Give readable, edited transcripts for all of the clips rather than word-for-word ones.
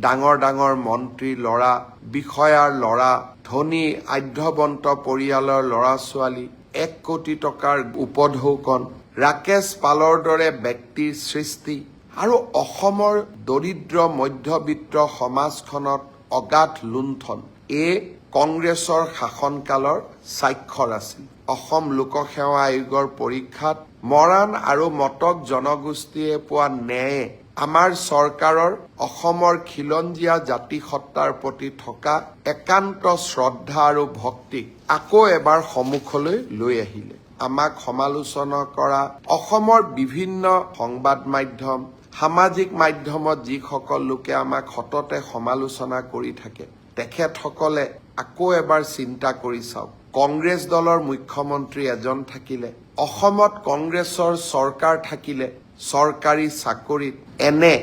ডাঙৰ ডাঙৰ মন্ত্ৰী ল'ৰা, বিষয়াৰ ল'ৰা, ধনী আধ্যবন্ত পৰিয়ালৰ ল'ৰা ছোৱালী, 1 কোটি টকাৰ উপঢৌকন, ৰাকেশ পালৰ দৰে ব্যক্তিৰ সৃষ্টি আৰু অসমৰ দৰিদ্ৰ মধ্যবিত্ত সমাজখনত অগাধ লুণ্ঠন এই কংগ্ৰেছৰ শাসনকালৰ স্বাক্ষৰ আছিল। অসম লোকসেৱা আয়োগৰ পৰীক্ষাত মৰাণ আৰু মটক জনগোষ্ঠীয়ে পোৱা ন্যায়ে আমাৰ চৰকাৰৰ অসমৰ খিলঞ্জীয়া জাতিসত্তাৰ প্ৰতি থকা একান্ত শ্ৰদ্ধা আৰু ভক্তিক আকৌ এবাৰ সন্মুখলৈ লৈ আহিলে। আমাক সমালোচনা কৰা অসমৰ বিভিন্ন সংবাদ মাধ্যম, সামাজিক মাধ্যমত যিসকল লোকে আমাক সততে সমালোচনা কৰি থাকে, তেখেতসকলে আকৌ এবাৰ চিন্তা কৰি চাওক। কংগ্ৰেছ দলৰ মুখ্যমন্ত্ৰী এজন থাকিলে, অসমত কংগ্ৰেছৰ চৰকাৰ থাকিলে, চৰকাৰী চাকৰিত এনে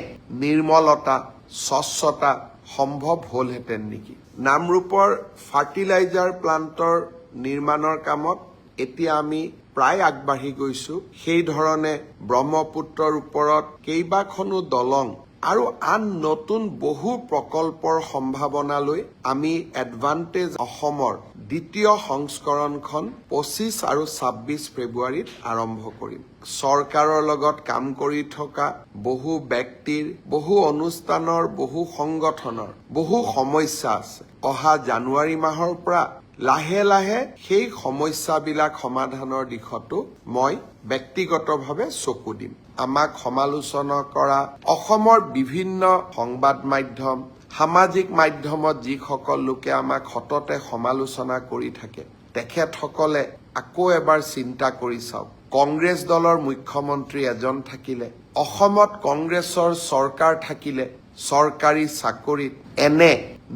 নিৰ্মলতা, স্বচ্ছতা সম্ভৱ হ'লহেঁতেন নেকি? নামৰূপৰ ফাৰ্টিলাইজাৰ প্লান্টৰ নিৰ্মাণৰ কামত এতিয়া আমি প্ৰায় আগবাঢ়ি গৈছো। সেই ধৰণে ব্ৰহ্মপুত্ৰৰ ওপৰত কেইবাখনো দলং আৰু আন নতুন বহু প্ৰকল্পৰ সম্ভাৱনালৈ আমি এডভান্টেজ অসমৰ দ্বিতীয় সংস্কৰণখন 25 আৰু 26 ফেব্ৰুৱাৰীত আৰম্ভ কৰিম। চৰকাৰৰ লগত কাম কৰি থকা বহু ব্যক্তিৰ, বহু অনুষ্ঠানৰ, বহু সংগঠনৰ বহু সমস্যা আছে। অহা জানুৱাৰী মাহৰ পৰা লাহে লাহে সেই সমস্যাবিলাক সমাধানৰ দিশতো মই ব্যক্তিগতভাৱে চকু দিম। আমাক সমালোচনা কৰা অসমৰ বিভিন্ন সংবাদ মাধ্যম, সামাজিক মাধ্যমত যিসকল লোকে আমাক সততে সমালোচনা কৰি থাকে, তেখেতসকলে আকৌ এবাৰ চিন্তা কৰি চাওক। কংগ্ৰেছ দলৰ মুখ্যমন্ত্ৰী এজন থাকিলে, অসমত কংগ্ৰেছৰ চৰকাৰ থাকিলে, চৰকাৰী চাকৰিত এনে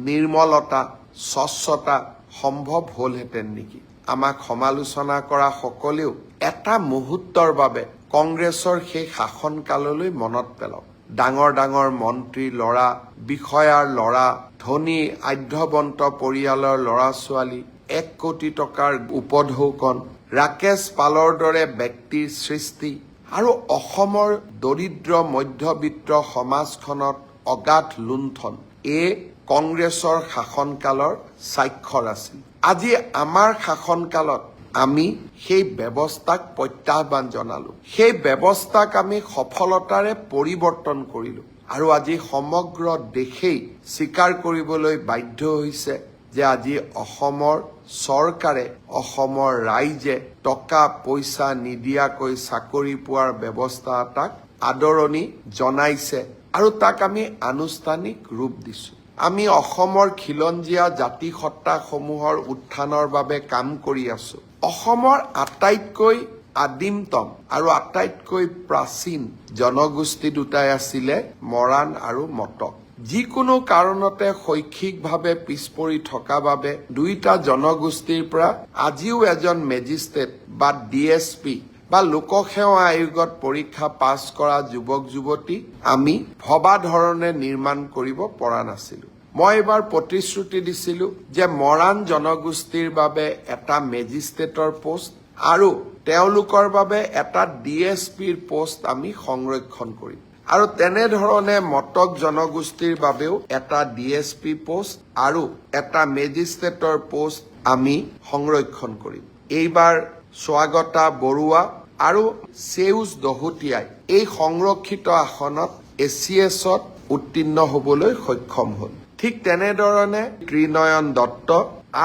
নিৰ্মলতা, স্বচ্ছতা সম্ভৱ হ'লহেঁতেন নেকি? আমাক সমালোচনা কৰা সকলেও এটা মুহূৰ্তৰ বাবে কংগ্ৰেছৰ সেই শাসনকাললৈ মনত পেলাওক। ডাঙৰ ডাঙৰ মন্ত্ৰী ল'ৰা, বিষয়াৰ ল'ৰা, ধনী আধ্যবন্ত পৰিয়ালৰ ল'ৰা ছোৱালী, 1 কোটি টকাৰ উপঢৌকন, ৰাকেশ পালৰ দৰে ব্যক্তিৰ সৃষ্টি আৰু অসমৰ দৰিদ্ৰ মধ্যবিত্ত সমাজখনত অগাধ লুণ্ঠন এই কংগ্ৰেছৰ শাসনকালৰ স্বাক্ষৰ আছিল। আজি আমাৰ শাসনকালত আমি সেই ব্যৱস্থাক প্ৰত্যাহ্বান জনালো, সেই ব্যৱস্থাক আমি সফলতাৰে পৰিৱৰ্তন কৰিলো আৰু আজি সমগ্ৰ দেশেই স্বীকাৰ কৰিবলৈ বাধ্য হৈছে যে আজি অসমৰ চৰকাৰে, অসমৰ ৰাইজে টকা পইচা নিদিয়াকৈ চাকৰি পোৱাৰ ব্যৱস্থা এটাক আদৰণি জনাইছে আৰু তাক আমি আনুষ্ঠানিক ৰূপ দিছো। আমি অসমৰ খিলঞ্জীয়া জাতিসত্তাসমূহৰ উত্থানৰ বাবে কাম কৰি আছো। অসমৰ আটাইতকৈ আদিমতম আৰু আটাইতকৈ প্ৰাচীন জনগোষ্ঠী দুটাই আছিলে মৰাণ আৰু মটক। যিকোনো কাৰণতে শৈক্ষিকভাৱে পিছ পৰি থকা বাবে দুইটা জনগোষ্ঠীৰ পৰা আজিও এজন মেজিষ্ট্ৰেট বা DSP বা লোকসেৱা আয়োগত পৰীক্ষা পাছ কৰা যুৱক যুৱতী আমি ভবা ধৰণে নিৰ্মাণ কৰিব পৰা নাছিলো। মই এবাৰ প্ৰতিশ্ৰুতি দিছিলো যে মৰাণ জনগোষ্ঠীৰ বাবে এটা মেজিষ্ট্ৰেটৰ পোষ্ট আৰু তেওঁলোকৰ বাবে এটা DSPৰ পোষ্ট আমি সংৰক্ষণ কৰিম আৰু তেনেধৰণে মটক জনগোষ্ঠীৰ বাবেও এটা DSP পোষ্ট আৰু এটা মেজিষ্ট্ৰেটৰ পোষ্ট আমি সংৰক্ষণ কৰিম। এইবাৰ স্বাগতা বৰুৱা আৰু সেউজ দহোটীয়াই এই সংৰক্ষিত আসনত ACSত উত্তীৰ্ণ হ'বলৈ সক্ষম হ'ল। ঠিক তেনেধৰণে ত্ৰিনয়ন দত্ত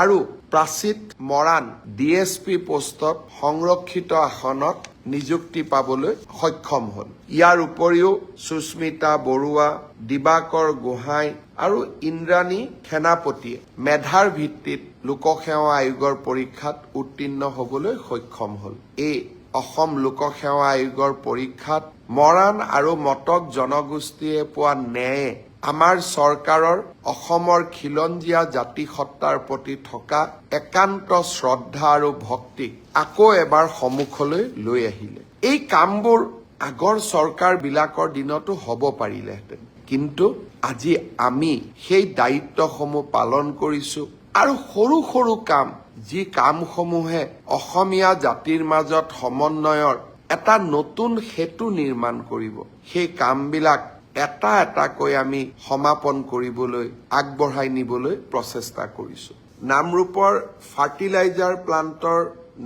আৰু প্ৰাচিত মৰাণ DSP পোষ্টত সংৰক্ষিত আসনত নিযুক্তি পাবলৈ সক্ষম হ'ল। ইয়াৰ উপৰিও সুস্মিতা বৰুৱা, দিবাকৰ গোহাঁই আৰু ইন্দ্ৰাণী সেনাপতিয়ে মেধাৰ ভিত্তিত লোকসেৱা আয়োগৰ পৰীক্ষাত উত্তীৰ্ণ হ'বলৈ সক্ষম হ'ল। এই অসম লোকসেৱা আয়োগৰ পৰীক্ষাত মৰাণ আৰু মটক জনগোষ্ঠীয়ে পোৱা ন্যায়ে আমাৰ চৰকাৰৰ অসমৰ খিলঞ্জীয়া জাতিসত্তাৰ প্ৰতি থকা একান্ত শ্ৰদ্ধা আৰু ভক্তিক আকৌ এবাৰ সন্মুখলৈ লৈ আহিলে। এই কামবোৰ আগৰ চৰকাৰবিলাকৰ দিনতো হ'ব পাৰিলেহেঁতেন, কিন্তু আজি আমি সেই দায়িত্বসমূহ পালন কৰিছো আৰু সৰু সৰু কাম, যি কামসমূহে অসমীয়া জাতিৰ মাজত সমন্বয়ৰ এটা নতুন সেতু নিৰ্মাণ কৰিব, সেই কামবিলাক এটা এটাকৈ আমি সমাপন কৰিবলৈ আগবঢ়াই নিবলৈ প্ৰচেষ্টা কৰিছো। নামৰূপৰ ফাৰ্টিলাইজাৰ প্লান্টৰ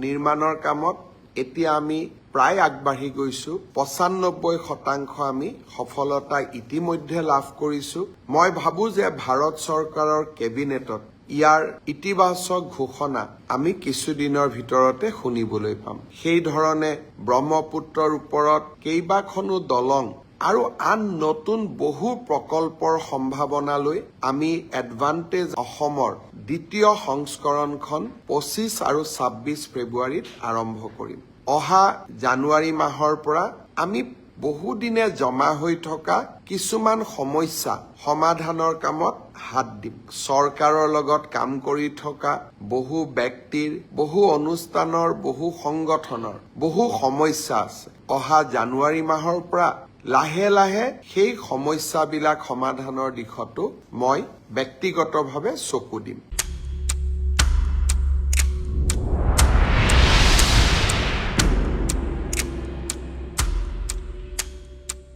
নিৰ্মাণৰ কামত এতিয়া আমি প্ৰায় আগবাঢ়ি গৈছো। ৯৫% আমি সফলতা ইতিমধ্যে লাভ কৰিছো। মই ভাবো যে ভাৰত চৰকাৰৰ কেবিনেটত ইয়াৰ ইতিবাচক ঘোষণা আমি কিছুদিনৰ ভিতৰতে শুনিবলৈ পাম। সেই ধৰণে ব্ৰহ্মপুত্ৰৰ ওপৰত কেইবাখনো দলং আৰু আন নতুন বহু প্ৰকল্পৰ সম্ভাৱনালৈ আমি এডভান্টেজ অসমৰ দ্বিতীয় সংস্কৰণখন ২৫ আৰু ২৬ ফেব্ৰুৱাৰীত আৰম্ভ কৰিম। অহা জানুৱাৰী মাহৰ পৰা আমি বহুদিনে জমা হৈ থকা কিছুমান সমস্যা সমাধানৰ কামত হাত দিম। চৰকাৰৰ লগত কাম কৰি থকা বহু ব্যক্তিৰ, বহু অনুষ্ঠানৰ, বহু সংগঠনৰ বহু সমস্যা আছে। অহা জানুৱাৰী মাহৰ পৰা লাহে লাহে সেই সমস্যাবিলাক সমাধানৰ দিশতো মই ব্যক্তিগতভাৱে চকু দিম।